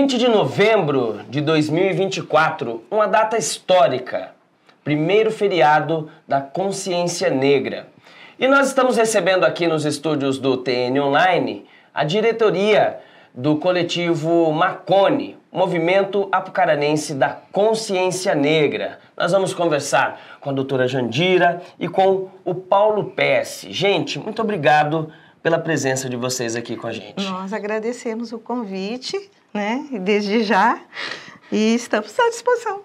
20 de novembro de 2024, uma data histórica, primeiro feriado da consciência negra. E nós estamos recebendo aqui nos estúdios do TN Online a diretoria do coletivo Macone, Movimento Apucaranense da Consciência Negra. Nós vamos conversar com a doutora Jandira e com o Paulo Pesce. Gente, muito obrigado pela presença de vocês aqui com a gente. Nós agradecemos o convite, né, desde já, e estamos à disposição.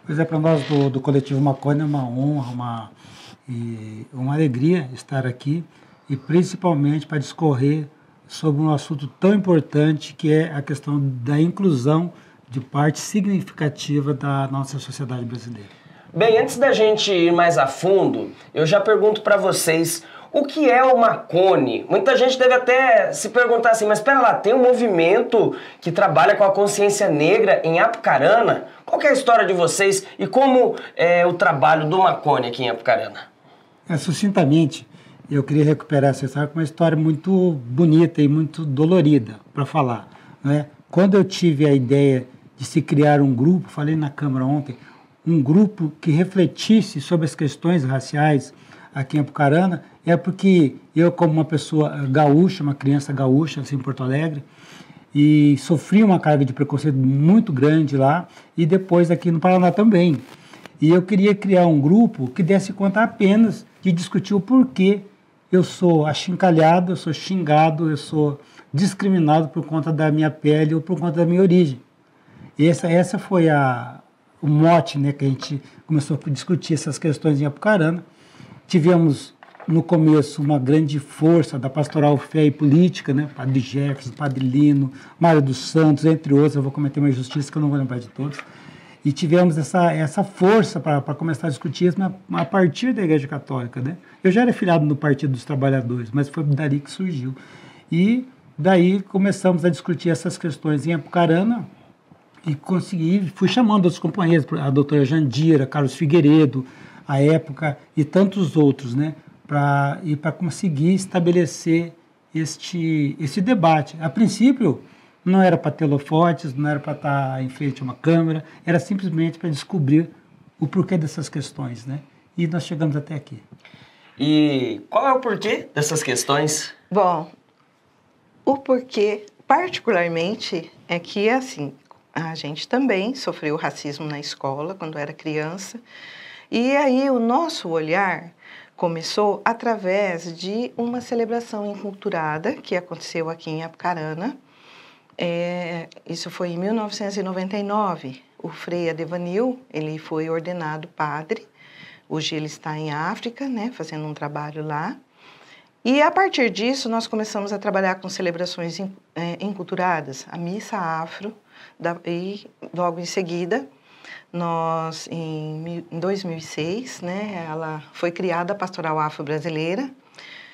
Pois é, para nós do coletivo Macone é uma honra, uma alegria estar aqui e principalmente para discorrer sobre um assunto tão importante que é a questão da inclusão de parte significativa da nossa sociedade brasileira. Bem, antes da gente ir mais a fundo, eu já pergunto para vocês o que é o Macone. Muita gente deve até se perguntar assim, mas espera lá, tem um movimento que trabalha com a consciência negra em Apucarana? Qual que é a história de vocês e como é o trabalho do Macone aqui em Apucarana? Sucintamente, eu queria recuperar essa história com uma história muito bonita e muito dolorida para falar, né? Quando eu tive a ideia de se criar um grupo, falei na Câmara ontem, um grupo que refletisse sobre as questões raciais aqui em Apucarana, é porque eu, como uma pessoa gaúcha, uma criança gaúcha, assim, em Porto Alegre, e sofri uma carga de preconceito muito grande lá, e depois aqui no Paraná também. E eu queria criar um grupo que desse conta apenas de discutir o porquê eu sou achincalhado, eu sou xingado, eu sou discriminado por conta da minha pele ou por conta da minha origem. E essa foi o mote, né, que a gente começou a discutir essas questões em Apucarana. Tivemos, no começo, uma grande força da Pastoral Fé e Política, né? Padre Jefferson, Padre Lino, Mário dos Santos, entre outros, eu vou cometer uma injustiça que eu não vou lembrar de todos. E tivemos essa força para começar a discutir isso a partir da Igreja Católica, né? Eu já era filiado no Partido dos Trabalhadores, mas foi dali que surgiu. E daí começamos a discutir essas questões em Apucarana e fui chamando outros companheiros, a doutora Jandira, Carlos Figueiredo, à época, e tantos outros, né, para conseguir estabelecer esse debate. A princípio, não era para ter holofotes, não era para estar em frente a uma câmera, era simplesmente para descobrir o porquê dessas questões, né? E nós chegamos até aqui. E qual é o porquê dessas questões? Bom, o porquê, particularmente, é que, assim, a gente também sofreu racismo na escola quando era criança. E aí o nosso olhar começou através de uma celebração enculturada que aconteceu aqui em Apucarana. Isso foi em 1999. O Frei Adevanil, ele foi ordenado padre. Hoje ele está em África, né, fazendo um trabalho lá. E a partir disso nós começamos a trabalhar com celebrações enculturadas, a missa afro, e logo em seguida nós, em 2006, né, ela foi criada a Pastoral Afro-Brasileira.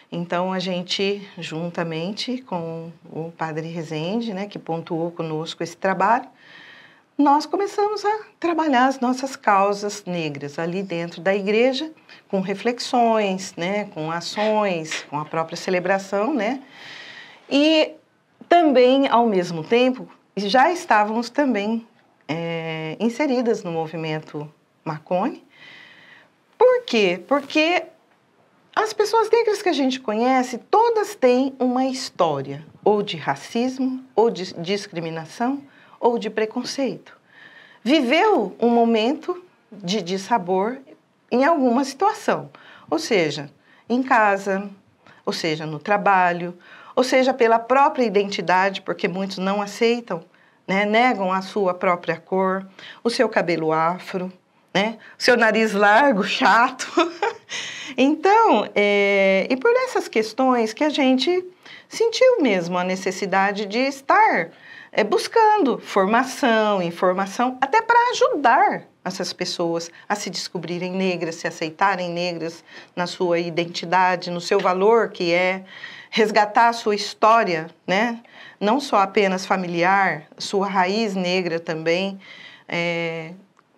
Então, a gente, juntamente com o padre Rezende, né, que pontuou conosco esse trabalho, nós começamos a trabalhar as nossas causas negras ali dentro da igreja, com reflexões, né, com ações, com a própria celebração, né, e também, ao mesmo tempo, já estávamos também inseridas no movimento Macone. Por quê? Porque as pessoas negras que a gente conhece, todas têm uma história, ou de racismo, ou de discriminação, ou de preconceito. Viveu um momento de dissabor em alguma situação, ou seja, em casa, ou seja, no trabalho, ou seja, pela própria identidade, porque muitos não aceitam, né, negam a sua própria cor, o seu cabelo afro, né, o seu nariz largo, chato. Então, e por essas questões que a gente sentiu mesmo a necessidade de estar buscando formação, informação, até para ajudar essas pessoas a se descobrirem negras, se aceitarem negras na sua identidade, no seu valor, que é resgatar a sua história, né? Não só apenas familiar, sua raiz negra também,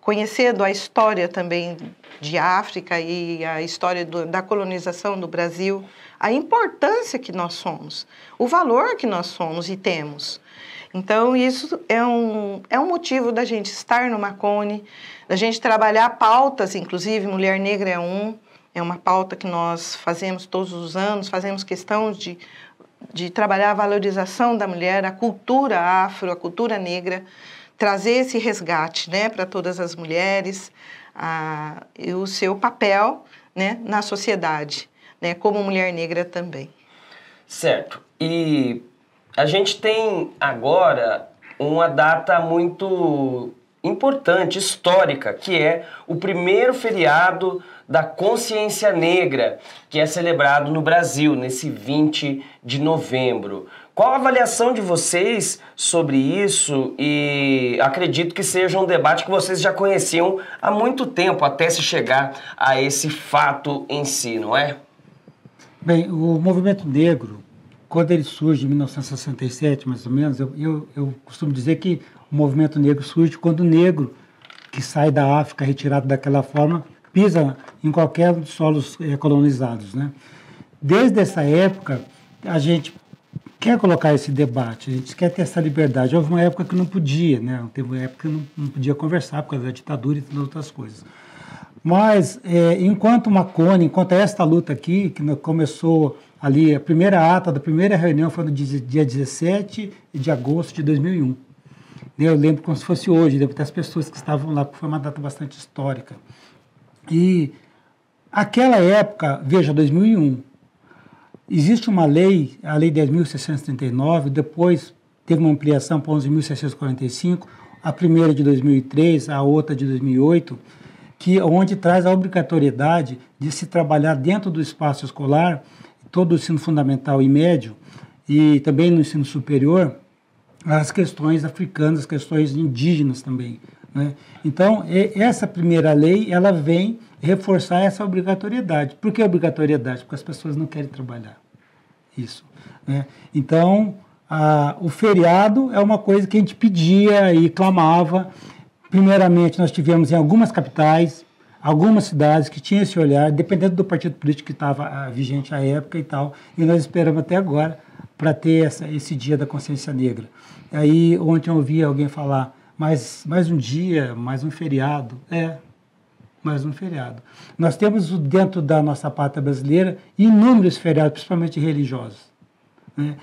conhecendo a história também de África e a história da colonização do Brasil, a importância que nós somos, o valor que nós somos e temos. Então, isso é um motivo da gente estar no Marconi, da gente trabalhar pautas, inclusive Mulher Negra é uma pauta que nós fazemos todos os anos, fazemos questão de trabalhar a valorização da mulher, a cultura afro, a cultura negra, trazer esse resgate, né, para todas as mulheres, e o seu papel, né, na sociedade, né, como mulher negra também. Certo. E a gente tem agora uma data muito importante, histórica, que é o primeiro feriado da consciência negra, que é celebrado no Brasil, nesse 20 de novembro. Qual a avaliação de vocês sobre isso? E acredito que seja um debate que vocês já conheciam há muito tempo, até se chegar a esse fato em si, não é? Bem, o movimento negro, quando ele surge em 1967, mais ou menos, eu costumo dizer que o movimento negro surge quando o negro que sai da África, retirado daquela forma, pisa em qualquer dos solos colonizados, né? Desde essa época, a gente quer colocar esse debate, a gente quer ter essa liberdade. Houve uma época que não podia, né? Teve uma época que não podia conversar por causa da ditadura e todas outras coisas. Mas, enquanto esta luta aqui, que começou ali, a primeira ata da primeira reunião foi no dia 17 de agosto de 2001. Eu lembro como se fosse hoje, lembro das pessoas que estavam lá, porque foi uma data bastante histórica. E aquela época, veja, 2001, existe uma lei, a Lei 10.639, depois teve uma ampliação para 11.645, a primeira de 2003, a outra de 2008, onde traz a obrigatoriedade de se trabalhar dentro do espaço escolar, todo o ensino fundamental e médio, e também no ensino superior, as questões africanas, as questões indígenas também, né? Então, essa primeira lei, ela vem reforçar essa obrigatoriedade. Por que obrigatoriedade? Porque as pessoas não querem trabalhar. Isso, né? Então, o feriado é uma coisa que a gente pedia e clamava. Primeiramente, nós tivemos em algumas capitais, algumas cidades que tinham esse olhar, dependendo do partido político que estava vigente à época e tal, e nós esperamos até agora para ter esse dia da consciência negra. Aí, ontem eu ouvi alguém falar, mais um dia, mais um feriado. Mais um feriado. Nós temos dentro da nossa pátria brasileira inúmeros feriados, principalmente religiosos, né?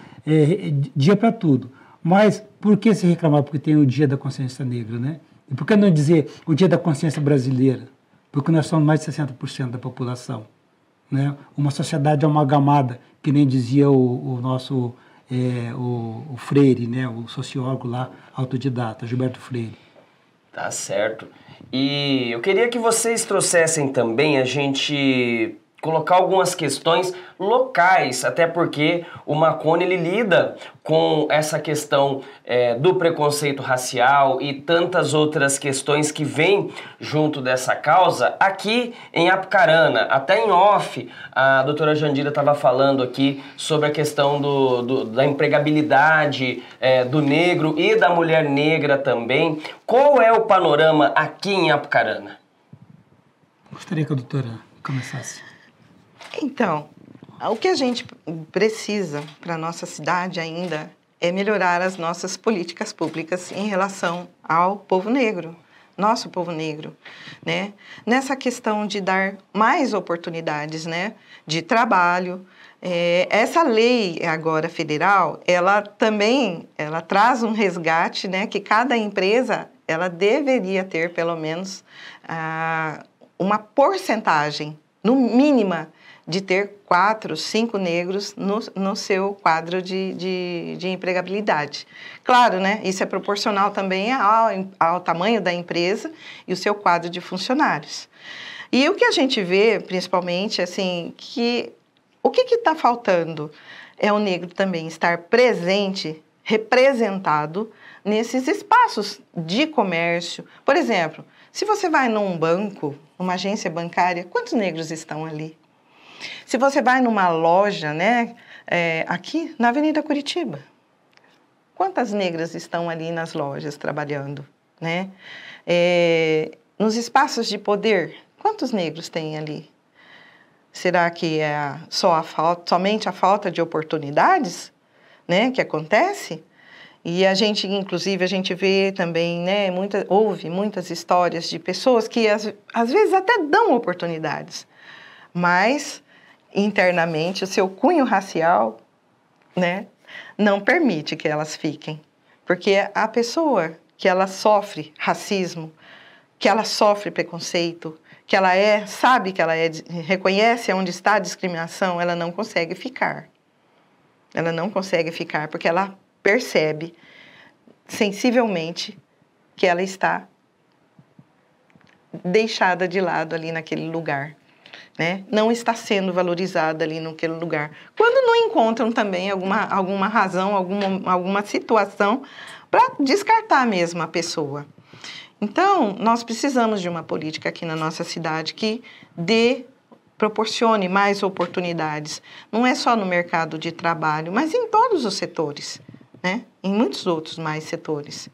Dia para tudo. Mas por que se reclamar? Porque tem o dia da consciência negra, né? E por que não dizer o dia da consciência brasileira? Porque nós somos mais de 60% da população, né? Uma sociedade amalgamada, que nem dizia o nosso o Freire, né? O sociólogo lá, autodidata, Gilberto Freire. Tá certo. E eu queria que vocês trouxessem também a gente colocar algumas questões locais, até porque o Marconi ele lida com essa questão do preconceito racial e tantas outras questões que vêm junto dessa causa aqui em Apucarana. Até em off, a doutora Jandira estava falando aqui sobre a questão da empregabilidade do negro e da mulher negra também. Qual é o panorama aqui em Apucarana? Gostaria que a doutora começasse. Então, o que a gente precisa para a nossa cidade ainda é melhorar as nossas políticas públicas em relação ao povo negro, nosso povo negro, né? Nessa questão de dar mais oportunidades, né, de trabalho. Essa lei agora federal, ela traz um resgate, né, que cada empresa ela deveria ter pelo menos uma porcentagem, no mínima, de ter 4, 5 negros no seu quadro de empregabilidade. Claro, né? Isso é proporcional também ao tamanho da empresa e o seu quadro de funcionários. E o que a gente vê, principalmente, assim, que o que está faltando é o negro também estar presente, representado nesses espaços de comércio. Por exemplo, se você vai num banco, numa agência bancária, quantos negros estão ali? Se você vai numa loja, né, aqui na Avenida Curitiba, quantas negras estão ali nas lojas trabalhando, né? Nos espaços de poder, quantos negros tem ali? Será que é somente a falta de oportunidades, né, que acontece? E a gente, inclusive, a gente vê também, né, ouve muitas histórias de pessoas que às vezes até dão oportunidades, mas internamente o seu cunho racial, né, não permite que elas fiquem. Porque a pessoa que ela sofre racismo, que ela sofre preconceito, que ela sabe que ela reconhece onde está a discriminação, ela não consegue ficar. Ela não consegue ficar porque ela percebe sensivelmente que ela está deixada de lado ali naquele lugar, né? Não está sendo valorizada ali naquele lugar. Quando não encontram também alguma razão, alguma situação para descartar mesmo a pessoa. Então, nós precisamos de uma política aqui na nossa cidade que proporcione mais oportunidades. Não é só no mercado de trabalho, mas em todos os setores, né? Em muitos outros mais setores.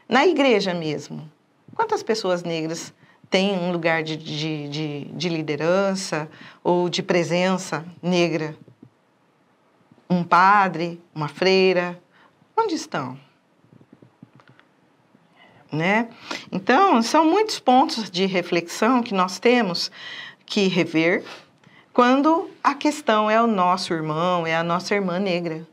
Na igreja mesmo. Quantas pessoas negras têm um lugar de liderança ou de presença negra? Um padre, uma freira, onde estão? Né? Então, são muitos pontos de reflexão que nós temos que rever quando a questão é o nosso irmão, é a nossa irmã negra,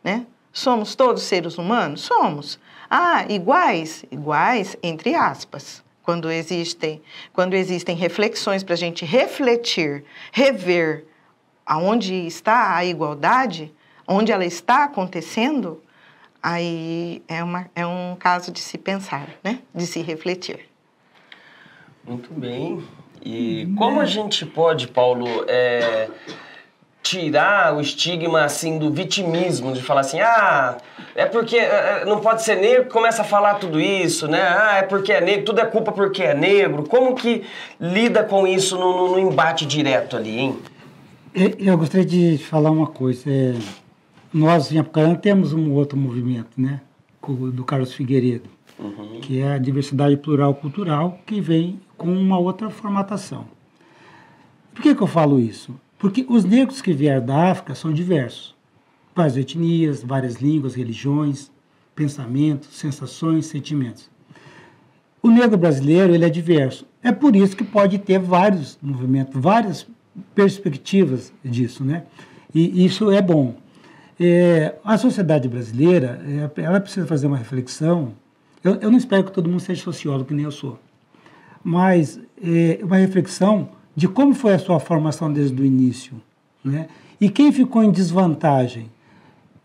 né? Somos todos seres humanos? Somos. Ah, iguais? Iguais, entre aspas. Quando existem reflexões para a gente refletir, rever aonde está a igualdade, onde ela está acontecendo, aí é um caso de se pensar, né? De se refletir. Muito bem. E como a gente pode, Paulo, tirar o estigma assim do vitimismo, de falar assim, é porque não pode ser negro, começa a falar tudo isso, né? É porque é negro, tudo é culpa porque é negro. Como que lida com isso no embate direto ali, hein? Eu gostaria de falar uma coisa. Nós, em Apucarana, temos um outro movimento, né? Do Carlos Figueiredo, que é a diversidade plural cultural, que vem com uma outra formatação. Por que eu falo isso? Porque os negros que vieram da África são diversos. Várias etnias, várias línguas, religiões, pensamentos, sensações, sentimentos. O negro brasileiro, ele é diverso. É por isso que pode ter vários movimentos, várias perspectivas disso, né? E isso é bom. A sociedade brasileira, ela precisa fazer uma reflexão. Eu não espero que todo mundo seja sociólogo, que nem eu sou. Mas uma reflexão de como foi a sua formação desde o início, né? E quem ficou em desvantagem.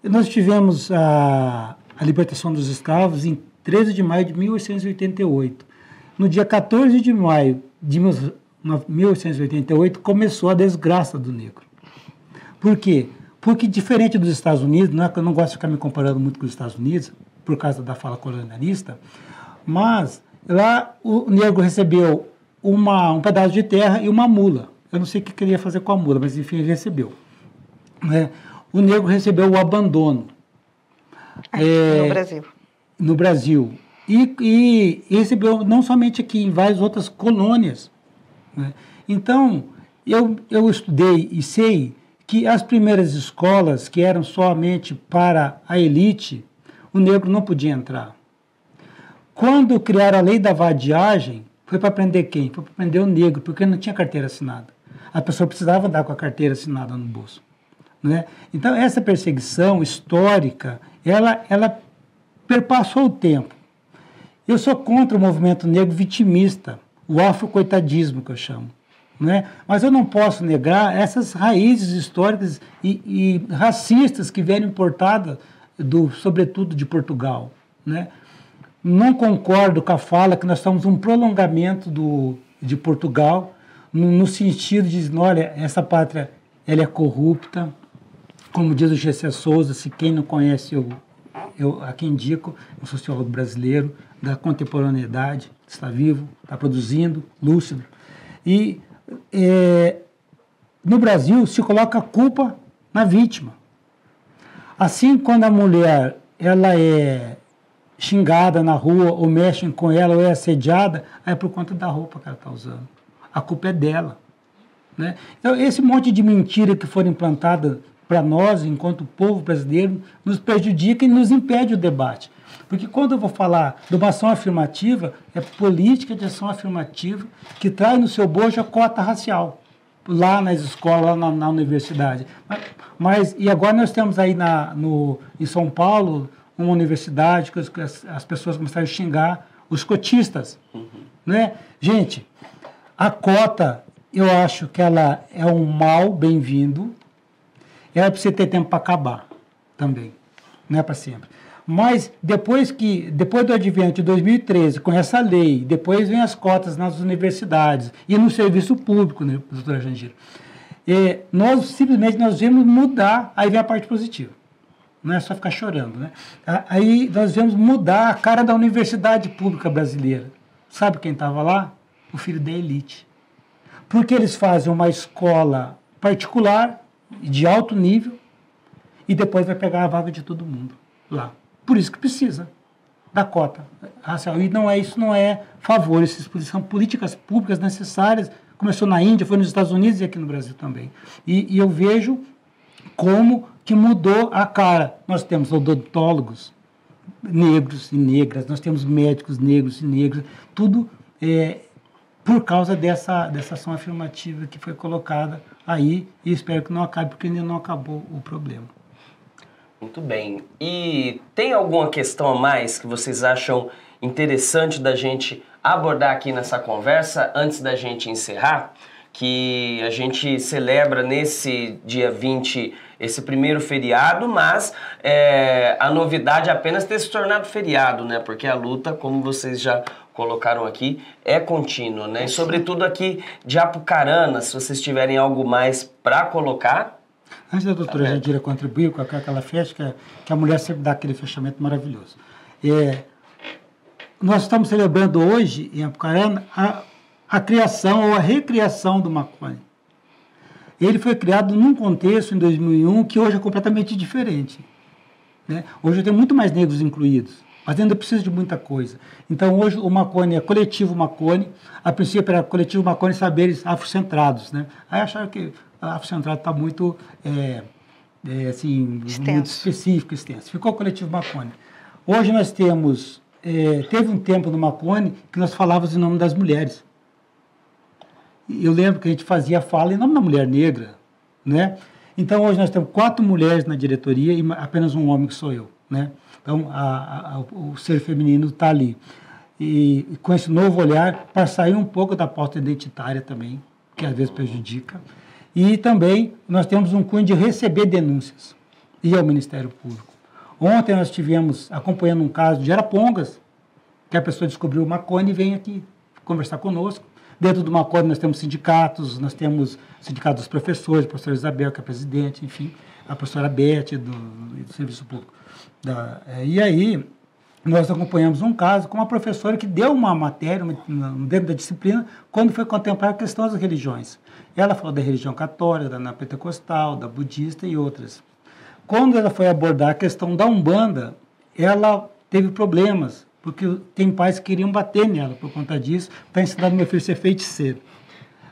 Nós tivemos a libertação dos escravos em 13 de maio de 1888. No dia 14 de maio de 1888 começou a desgraça do negro. Por quê? Porque, diferente dos Estados Unidos, eu não gosto de ficar me comparando muito com os Estados Unidos, por causa da fala colonialista, mas lá o negro recebeu um pedaço de terra e uma mula. Eu não sei o que queria fazer com a mula, mas enfim, ele recebeu. Né? O negro recebeu o abandono. No Brasil. No Brasil. E recebeu não somente aqui, em várias outras colônias. Né? Então, eu estudei e sei que as primeiras escolas, que eram somente para a elite, o negro não podia entrar. Quando criaram a lei da vadiagem, foi para prender quem? Foi para prender o negro, porque não tinha carteira assinada. A pessoa precisava andar com a carteira assinada no bolso. Né? Então, essa perseguição histórica, ela perpassou o tempo. Eu sou contra o movimento negro vitimista, o afrocoitadismo, que eu chamo. Né? Mas eu não posso negar essas raízes históricas e racistas que vieram importadas, sobretudo de Portugal. Né? Não concordo com a fala que nós estamos um prolongamento de Portugal, no sentido de, olha, essa pátria ela é corrupta, como diz o Gessé Souza, se quem não conhece, eu aqui indico, um sociólogo brasileiro da contemporaneidade, está vivo, está produzindo, lúcido. E no Brasil se coloca a culpa na vítima. Assim, quando a mulher ela é xingada na rua, ou mexem com ela, ou é assediada, é por conta da roupa que ela está usando. A culpa é dela. Né? Então, esse monte de mentira que foram implantadas para nós, enquanto povo brasileiro, nos prejudica e nos impede o debate. Porque quando eu vou falar de uma ação afirmativa, é política de ação afirmativa que traz no seu bojo a cota racial, lá nas escolas, lá na universidade. E agora nós temos aí em São Paulo uma universidade que as pessoas começaram a xingar os cotistas. Né? Gente, a cota, eu acho que ela é um mal bem-vindo. Ela precisa ter tempo para acabar também, não é para sempre. Mas depois do advento de 2013, com essa lei, depois vem as cotas nas universidades e no serviço público, né, doutora Jandira? Nós simplesmente devemos mudar, aí vem a parte positiva. Não é só ficar chorando, né? Aí nós devemos mudar a cara da universidade pública brasileira. Sabe quem estava lá? O filho da elite. Porque eles fazem uma escola particular, de alto nível, e depois vai pegar a vaga de todo mundo lá. Por isso que precisa da cota racial. E isso não é favor, essas são políticas públicas necessárias. Começou na Índia, foi nos Estados Unidos e aqui no Brasil também. E eu vejo como que mudou a cara. Nós temos odontólogos negros e negras, nós temos médicos negros e negras, tudo por causa dessa ação afirmativa que foi colocada aí, e espero que não acabe, porque ainda não acabou o problema. Muito bem. E tem alguma questão a mais que vocês acham interessante da gente abordar aqui nessa conversa antes da gente encerrar? Que a gente celebra nesse dia 20 esse primeiro feriado, mas a novidade é apenas ter se tornado feriado, né? Porque a luta, como vocês já colocaram aqui, é contínua, né? E sobretudo aqui de Apucarana, se vocês tiverem algo mais para colocar. Antes da doutora Jandira contribuir com aquela festa, que a mulher sempre dá aquele fechamento maravilhoso. Nós estamos celebrando hoje, em Apucarana, a criação ou a recriação do Marconi. Ele foi criado num contexto, em 2001, que hoje é completamente diferente. Né? Hoje tem muito mais negros incluídos, mas ainda precisa de muita coisa. Então, hoje o Marconi é coletivo Marconi, a princípio era coletivo Marconi Saberes Afrocentrados. Né? Aí acharam que afrocentrado está muito, muito específico, extenso. Ficou o coletivo Marconi. Hoje nós temos, teve um tempo no Marconi que nós falávamos em nome das mulheres. Eu lembro que a gente fazia fala em nome da mulher negra, né? Então hoje nós temos 4 mulheres na diretoria e apenas um homem que sou eu, né? Então o ser feminino está ali. E com esse novo olhar, para sair um pouco da pauta identitária também, que às vezes prejudica. E também nós temos um cunho de receber denúncias e ao Ministério Público. Ontem nós estivemos acompanhando um caso de Arapongas, que a pessoa descobriu o Marconi e vem aqui conversar conosco. Dentro do Marconi nós temos sindicatos, nós temos o sindicato dos professores, a professora Isabel, que é a presidente, enfim, a professora Beth, do Serviço Público. E aí nós acompanhamos um caso com uma professora que deu uma matéria dentro da disciplina quando foi contemplar a questão das religiões. Ela falou da religião católica, da pentecostal, da budista e outras. Quando ela foi abordar a questão da Umbanda, ela teve problemas, porque tem pais que queriam bater nela por conta disso, para ensinar meu filho a ser feiticeiro.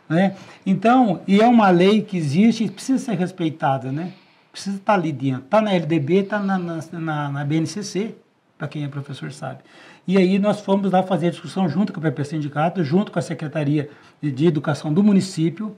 Né? Então, e é uma lei que existe e precisa ser respeitada, né? Precisa estar ali dentro. Está na LDB, está na BNCC, para quem é professor sabe. E aí nós fomos lá fazer a discussão junto com o PP Sindicato, junto com a Secretaria de Educação do município,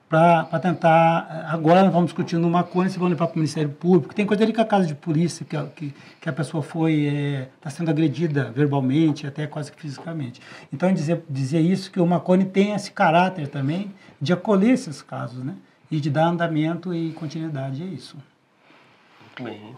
para tentar... Agora nós vamos discutir no Marconi, se vão levar para o Ministério Público. Tem coisa ali com a casa de polícia, que a pessoa está sendo agredida verbalmente, até quase que fisicamente. Então, dizer isso, que o Marconi tem esse caráter também de acolher esses casos, né? E de dar andamento e continuidade, é isso. Bem.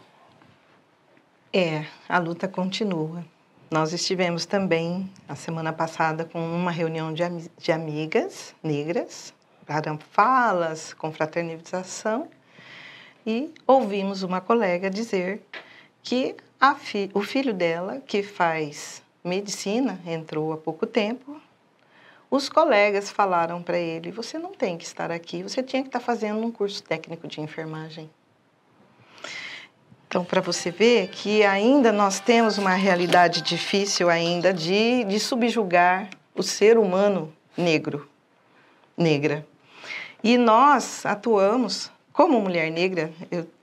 A luta continua. Nós estivemos também, a semana passada, com uma reunião de amigas negras, para falas, confraternização, e ouvimos uma colega dizer que o filho dela, que faz medicina, entrou há pouco tempo, os colegas falaram para ele, você não tem que estar aqui, você tinha que estar fazendo um curso técnico de enfermagem. Então, para você ver que ainda nós temos uma realidade difícil ainda de subjugar o ser humano negra. E nós atuamos como mulher negra,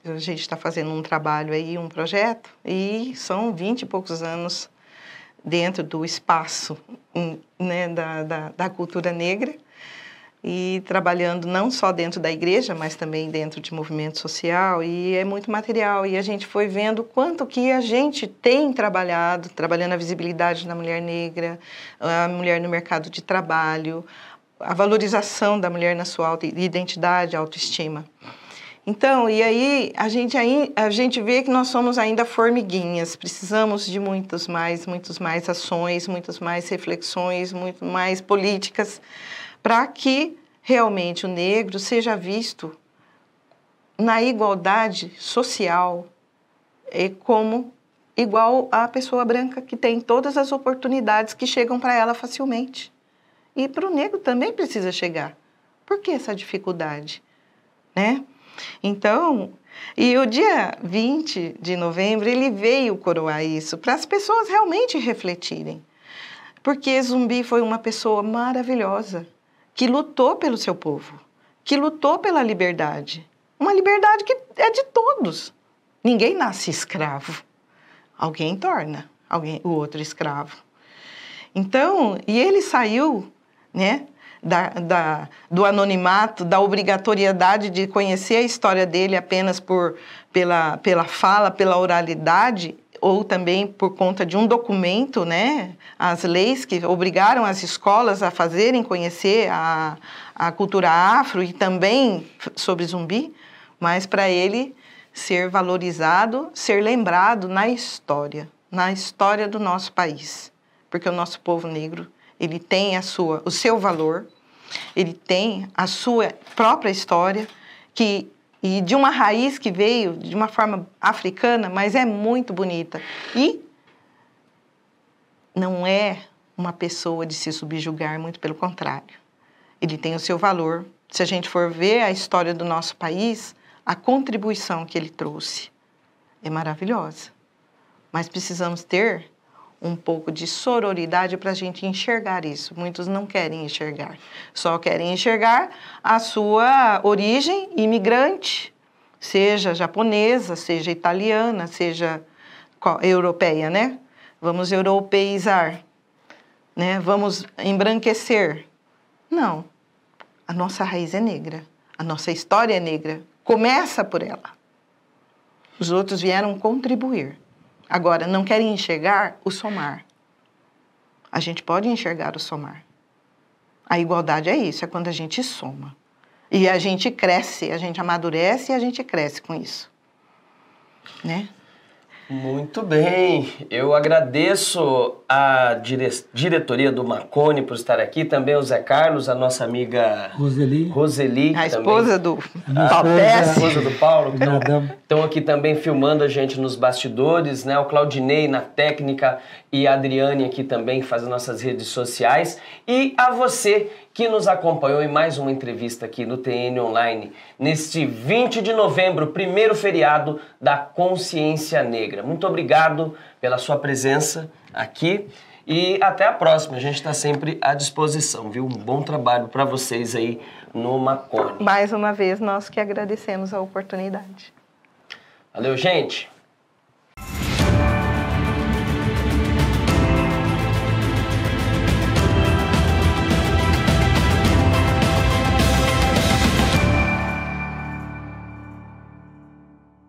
a gente está fazendo um trabalho aí, um projeto, e são 20 e poucos anos dentro do espaço, né, da cultura negra, e trabalhando não só dentro da igreja, mas também dentro de movimento social, e é muito material, e a gente foi vendo quanto que a gente tem trabalhando a visibilidade da mulher negra, a mulher no mercado de trabalho, a valorização da mulher na sua identidade, autoestima. Então, e aí a gente vê que nós somos ainda formiguinhas, precisamos de muitas mais ações, muitas mais reflexões, muito mais políticas, para que realmente o negro seja visto na igualdade social como igual à pessoa branca, que tem todas as oportunidades que chegam para ela facilmente. E para o negro também precisa chegar. Por que essa dificuldade? Né? Então, e o dia 20 de novembro, ele veio coroar isso, para as pessoas realmente refletirem. Porque Zumbi foi uma pessoa maravilhosa, que lutou pelo seu povo, que lutou pela liberdade. Uma liberdade que é de todos. Ninguém nasce escravo. Alguém torna o outro escravo. Então, e ele saiu, né, do anonimato, da obrigatoriedade de conhecer a história dele apenas pela fala, pela oralidade, ou também por conta de um documento, né? As leis que obrigaram as escolas a fazerem conhecer a cultura afro e também sobre Zumbi, mas para ele ser valorizado, ser lembrado na história do nosso país. Porque o nosso povo negro, ele tem o seu valor, ele tem a sua própria história, e de uma raiz que veio de uma forma africana, mas é muito bonita. E não é uma pessoa de se subjugar, muito pelo contrário. Ele tem o seu valor. Se a gente for ver a história do nosso país, a contribuição que ele trouxe é maravilhosa. Mas precisamos ter um pouco de sororidade para a gente enxergar isso. Muitos não querem enxergar. Só querem enxergar a sua origem imigrante, seja japonesa, seja italiana, seja europeia, né? Vamos europeizar, né? Vamos embranquecer. Não. A nossa raiz é negra. A nossa história é negra. Começa por ela. Os outros vieram contribuir. Agora, não querem enxergar o somar. A gente pode enxergar o somar. A igualdade é isso, é quando a gente soma. E a gente cresce, a gente amadurece e a gente cresce com isso. Né? Muito bem, eu agradeço a diretoria do Marconi por estar aqui, também o Zé Carlos, a nossa amiga Roseli a esposa do Paulo, que estão aqui também filmando a gente nos bastidores, né? O Claudinei na técnica e a Adriane aqui também fazendo nossas redes sociais, e a você que nos acompanhou em mais uma entrevista aqui no TN Online, neste 20 de novembro, primeiro feriado da Consciência Negra. Muito obrigado pela sua presença aqui e até a próxima. A gente está sempre à disposição, viu? Um bom trabalho para vocês aí no Marconi. Mais uma vez, nós que agradecemos a oportunidade. Valeu, gente!